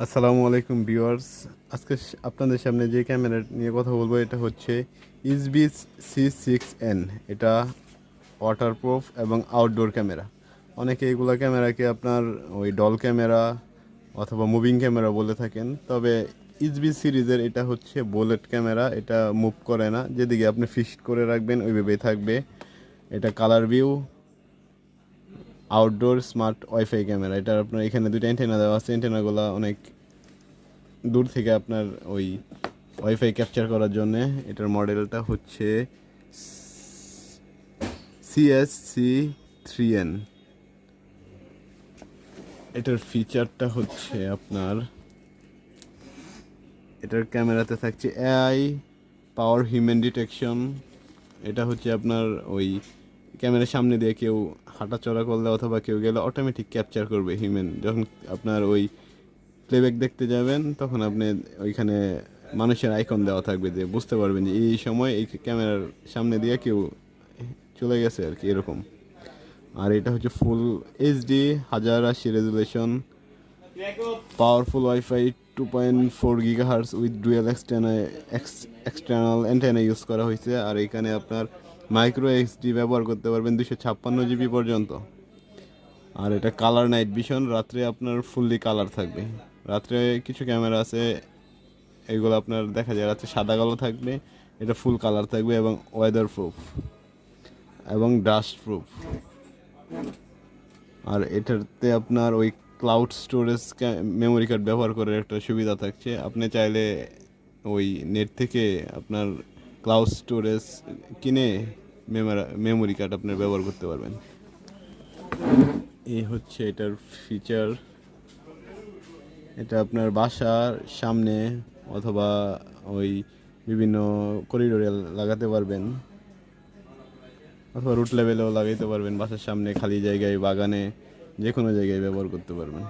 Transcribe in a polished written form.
আসসালামু আলাইকুম ভিউয়ার্স। আজকে আপনাদের সামনে যে ক্যামেরা নিয়ে কথা বলবো এটা হচ্ছে ESB-C6N। এটা ওয়াটারপ্রুফ এবং আউটডোর ক্যামেরা। অনেকে এগুলা ক্যামেরাকে আপনার ওই ডল ক্যামেরা অথবা মুভিং ক্যামেরা বলে থাকেন, তবে ইসবি সিরিজের এটা হচ্ছে বুলেট ক্যামেরা। এটা মুভ করে না, যেদিকে আপনি ফিক্সড করে রাখবেন ওইভাবেই থাকবে। এটা colour view outdoor smart wifi camera. এটা আপনার এখানে দুইটা অ্যান্টেনা দেওয়া আছে। অ্যান্টেনাগুলো অনেক দূর থেকে আপনার ওই ওয়াইফাই ক্যাপচার করার জন্য। এটার মডেলটা হচ্ছে CSC3N। এটার ফিচারটা হচ্ছে আপনার এটার ক্যামেরাতে থাকছে এআই পাওয়ার হিউম্যান ডিটেকশন। এটা হচ্ছে আপনার ওই ক্যামেরার সামনে দিয়ে কেউ হাঁটাচলা করলে অথবা কেউ গেলে অটোমেটিক ক্যাপচার করবে হিউম্যান। যখন আপনার ওই প্লেব্যাক দেখতে যাবেন তখন আপনি ওইখানে মানুষের আইকন দেওয়া থাকবে, যে বুঝতে পারবেন যে এই সময় এই ক্যামেরার সামনে দিয়ে কেউ চলে গেছে আর কি, এরকম। আর এটা হচ্ছে full HD 1080 resolution, powerful wifi 2.4 GHz with dual external antenna use করা হয়েছে। আর এখানে আপনার মাইক্রো এক্সডি ব্যবহার করতে পারবেন 256 GB পর্যন্ত। আর এটা কালার নাইট ভিশন, রাত্রে আপনার ফুললি কালার থাকবে। রাত্রে কিছু ক্যামেরা আছে এগুলো আপনার দেখা যায় রাত্রে সাদা কালো থাকবে, এটা ফুল কালার থাকবে এবং ওয়েদার প্রুফ এবং ডাস্ট প্রুফ। আর এটাতে আপনার ওই ক্লাউড স্টোরেজ মেমোরি কার্ড ব্যবহার করার একটা সুবিধা থাকছে। আপনি চাইলে ওই নেট থেকে আপনার ক্লাউড স্টোরেজ কিনে মেমোরি কার্ড আপনার ব্যবহার করতে পারবেন। এই হচ্ছে এটার ফিচার। এটা আপনার বাসার সামনে অথবা ওই বিভিন্ন করিডোরে লাগাতে পারবেন, অথবা রুট লেভেলেও লাগাইতে পারবেন। বাসার সামনে, খালি জায়গায়, বাগানে, যে কোনো জায়গায় ব্যবহার করতে পারবেন।